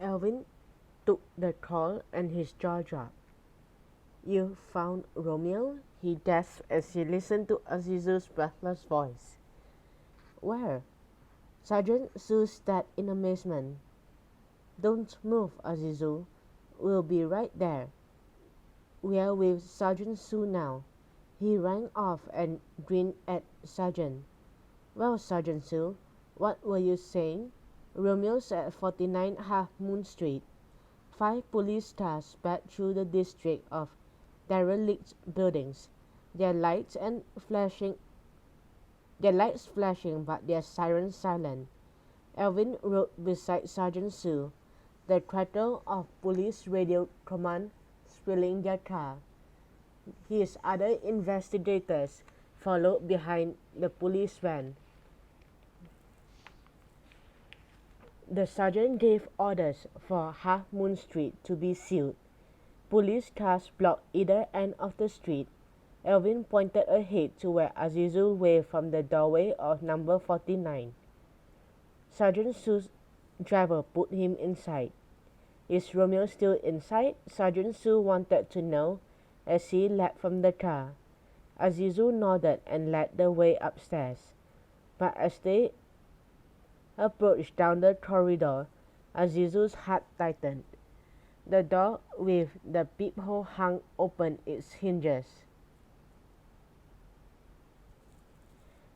Alvin took the call and his jaw dropped. "You found Romeo?" he gasped as he listened to Azizu's breathless voice. "Where?" Sergeant Su stared in amazement. "Don't move, Azizu. We'll be right there. We're with Sergeant Su now." He rang off and grinned at Sergeant. "Well, Sergeant Su, what were you saying?" "Romeo's at 49 Half Moon Street." 5 police cars sped through the district of derelict buildings, their lights flashing but their sirens silent. Alvin rode beside Sergeant Su, the rattle of police radio command filling their car. His other investigators followed behind the police van. The sergeant gave orders for Half Moon Street to be sealed. Police cars blocked either end of the street. Alvin pointed ahead to where Azizu waved from the doorway of number 49. Sergeant Su's driver put him inside. "Is Romeo still inside?" Sergeant Su wanted to know as he leapt from the car. Azizu nodded and led the way upstairs. But as they approached down the corridor, Azizu's heart tightened. The door with the peephole hung open its hinges.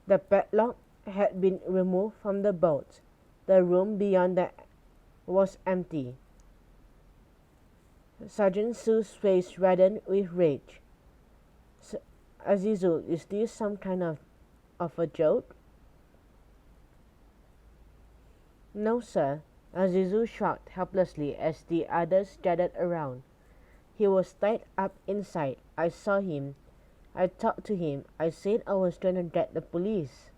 The padlock had been removed from the bolt. The room beyond was empty. Sergeant Su's face reddened with rage. "Azizu, is this some kind of a joke?" "No, sir." Azizu shrugged helplessly as the others gathered around. "He was tied up inside. I saw him. I talked to him. I said I was going to get the police."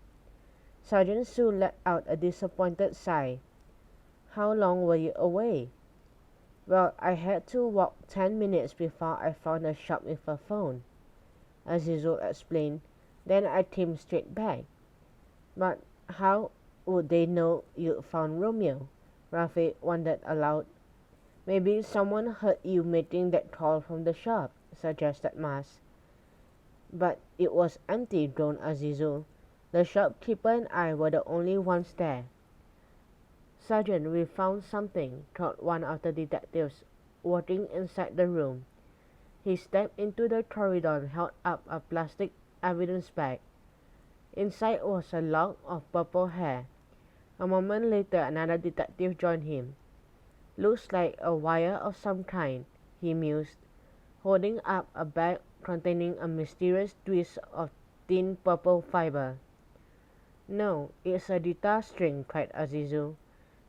Sergeant Su let out a disappointed sigh. "How long were you away?" "Well, I had to walk 10 minutes before I found a shop with a phone," Azizu explained. "Then I came straight back." "But how would they know you found Romeo?" Rafe wondered aloud. "Maybe someone heard you making that call from the shop," suggested Mas. "But it was empty," groaned Azizu. "The shopkeeper and I were the only ones there." "Sergeant, we found something," thought one of the detectives working inside the room. He stepped into the corridor and held up a plastic evidence bag. Inside was a lock of purple hair. A moment later, another detective joined him. "Looks like a wire of some kind," he mused, holding up a bag containing a mysterious twist of thin purple fiber. "No, it's a guitar string," cried Azizu.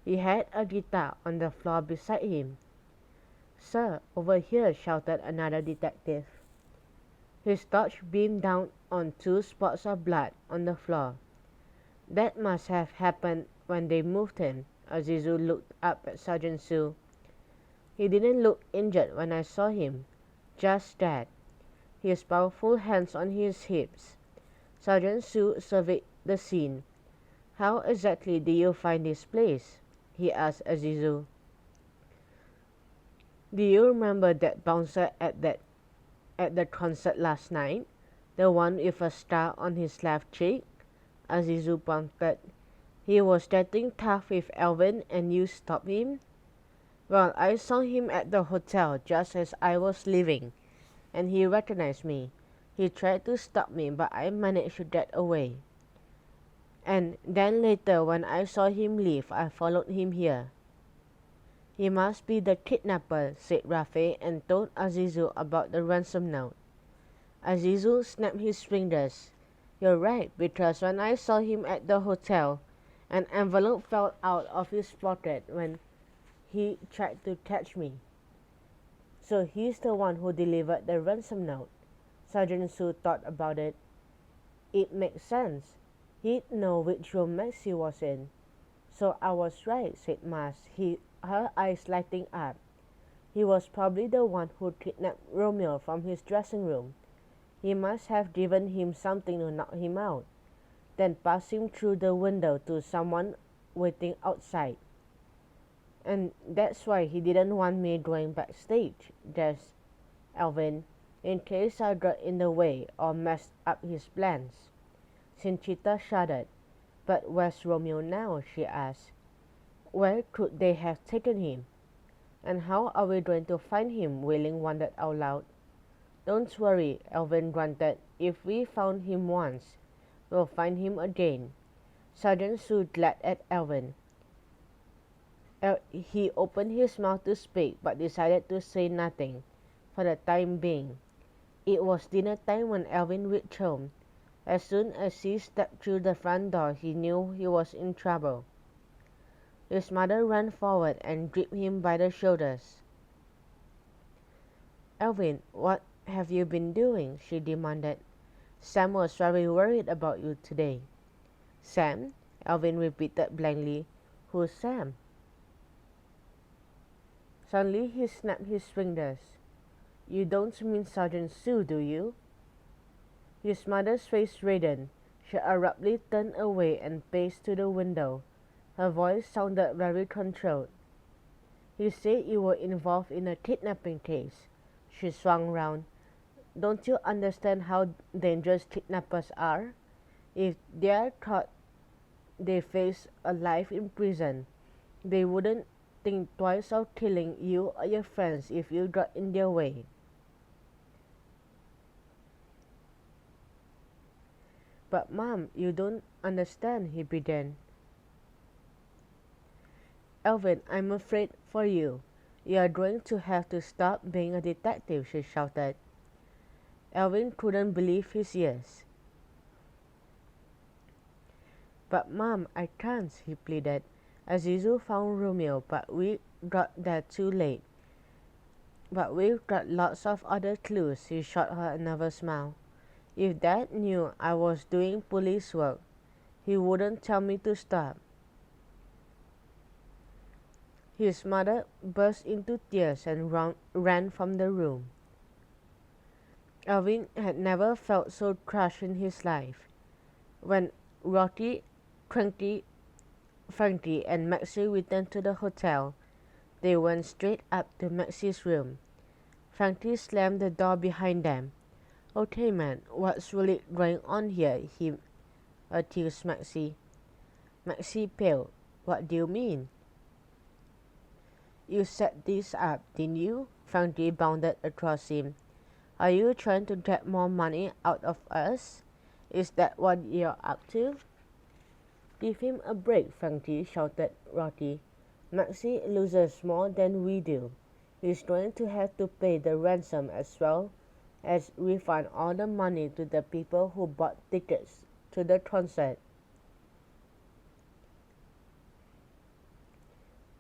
He had a guitar on the floor beside him. "Sir, over here," shouted another detective. His torch beamed down on 2 spots of blood on the floor. "That must have happened when they moved him." Azizu looked up at Sergeant Su. "He didn't look injured when I saw him. Just that." His powerful hands on his hips. Sergeant Su surveyed the scene. "How exactly did you find this place?" he asked Azizu. "Do you remember that bouncer at the concert last night? The one with a scar on his left cheek?" Azizu prompted. "He was getting tough with Alvin and you stopped him?" "Well, I saw him at the hotel just as I was leaving, and he recognized me. He tried to stop me, but I managed to get away. And then later when I saw him leave, I followed him here." "He must be the kidnapper," said Rafe, and told Azizu about the ransom note. Azizu snapped his fingers. "You're right, because when I saw him at the hotel, an envelope fell out of his pocket when he tried to catch me." "So he's the one who delivered the ransom note." Sergeant Su thought about it. "It makes sense. He'd know which room Maxie was in." "So I was right," said Mas, her eyes lighting up. "He was probably the one who kidnapped Romeo from his dressing room. He must have given him something to knock him out, then pass him through the window to someone waiting outside." And that's why he didn't want me going backstage, just Alvin, in case I got in the way or messed up his plans. Cinchita shuddered. But where's Romeo now? She asked. Where could they have taken him? And how are we going to find him? Wailing wondered out loud. Don't worry, Alvin grunted. If we found him once, we'll find him again. Sergeant Sue glared at Alvin. He opened his mouth to speak, but decided to say nothing for the time being. It was dinner time when Alvin reached home. As soon as he stepped through the front door, he knew he was in trouble. His mother ran forward and gripped him by the shoulders. Alvin, what have you been doing? She demanded. Sam was very worried about you today. Sam? Alvin repeated blankly. Who's Sam? Suddenly he snapped his fingers. You don't mean Sergeant Sue, do you? His mother's face reddened. She abruptly turned away and paced to the window. Her voice sounded very controlled. You said you were involved in a kidnapping case. She swung round. Don't you understand how dangerous kidnappers are? If they are caught, they face a life in prison. They wouldn't think twice of killing you or your friends if you got in their way. But Mom, you don't understand, he began. Alvin, I'm afraid for you. You are going to have to stop being a detective, she shouted. Alvin couldn't believe his ears. But Mom, I can't, he pleaded. Azizu found Romeo, but we got there too late. But we've got lots of other clues, he shot her another smile. If Dad knew I was doing police work, he wouldn't tell me to stop. His mother burst into tears and ran from the room. Alvin had never felt so crushed in his life. When Rocky, Frankie, and Maxie returned to the hotel, they went straight up to Maxie's room. Frankie slammed the door behind them. Okay, man, what's really going on here? He accused Maxie. Maxie paled. What do you mean? You set this up, didn't you? Frankie bounded across him. Are you trying to get more money out of us? Is that what you're up to? Give him a break, Frankie, shouted Rocky. Maxie loses more than we do. He's going to have to pay the ransom as well as refund all the money to the people who bought tickets to the concert.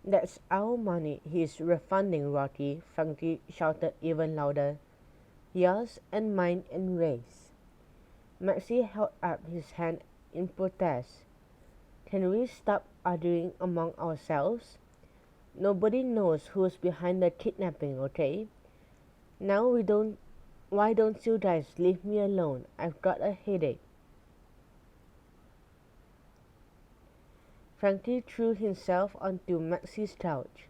That's our money he's refunding, Rocky, Frankie shouted even louder. Yours and mine and Ray's. Maxie held up his hand in protest. Can we stop arguing among ourselves? Nobody knows who's behind the kidnapping, okay? Now why don't you guys leave me alone? I've got a headache. Frankie threw himself onto Maxie's couch.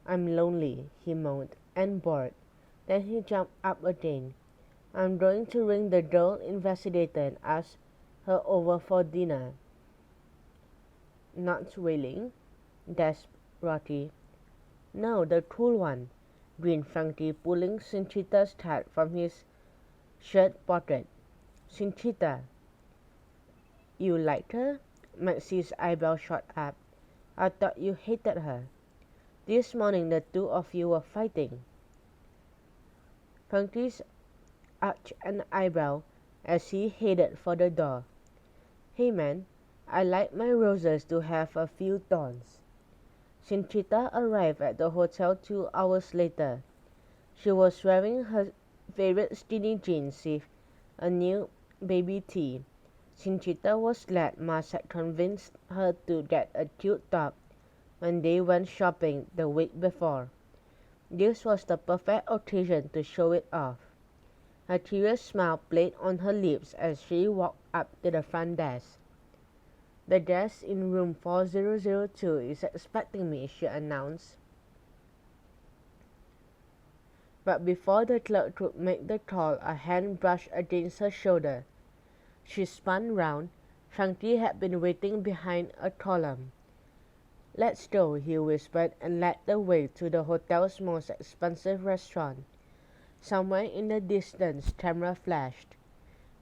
I'm lonely, he moaned, and bored. Then he jumped up again. I'm going to ring the girl investigator and ask her over for dinner. Not willing? Gasped Rocky. No, the cool one, grinned Frankie, pulling Cinchita's card from his shirt pocket. Cinchita. You like her? Maxie's eyebrow shot up. I thought you hated her. This morning the two of you were fighting. Frankie's arched an eyebrow as he headed for the door. Hey man, I like my roses to have a few thorns. Cinchita arrived at the hotel 2 hours later. She was wearing her favorite skinny jeans with a new baby tee. Cinchita was glad Mars had convinced her to get a cute top when they went shopping the week before. This was the perfect occasion to show it off. A curious smile played on her lips as she walked up to the front desk. "The guest in room 4002 is expecting me," she announced. But before the clerk could make the call, a hand brushed against her shoulder. She spun round. Frankie had been waiting behind a column. "Let's go," he whispered, and led the way to the hotel's most expensive restaurant. Somewhere in the distance, camera flashed.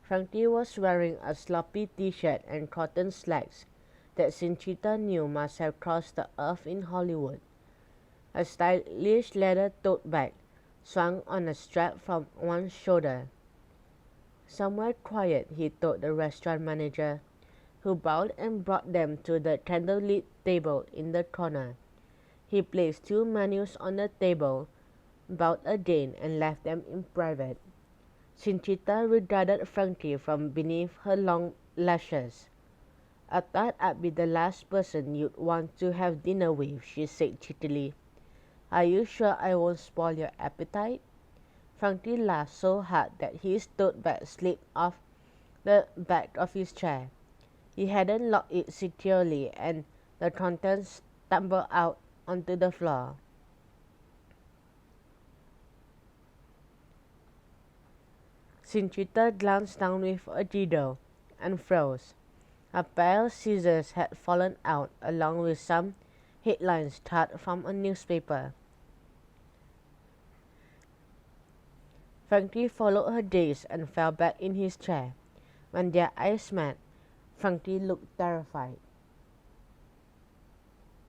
Frankie was wearing a sloppy t-shirt and cotton slacks that Cinchita knew must have crossed the earth in Hollywood. A stylish leather tote bag swung on a strap from one shoulder. "Somewhere quiet," he told the restaurant manager, who bowed and brought them to the candlelit table in the corner. He placed 2 menus on the table, bowed again, and left them in private. Cinchita regarded Frankie from beneath her long lashes. "I thought I'd be the last person you'd want to have dinner with," she said cheekily. "Are you sure I won't spoil your appetite?" Frankie laughed so hard that his tote bag slipped off the back of his chair. He hadn't locked it securely, and the contents tumbled out onto the floor. Cinchita glanced down with a giggle and froze. A pair of scissors had fallen out, along with some headlines cut from a newspaper. Frankie followed her gaze and fell back in his chair. When their eyes met, Frankie looked terrified.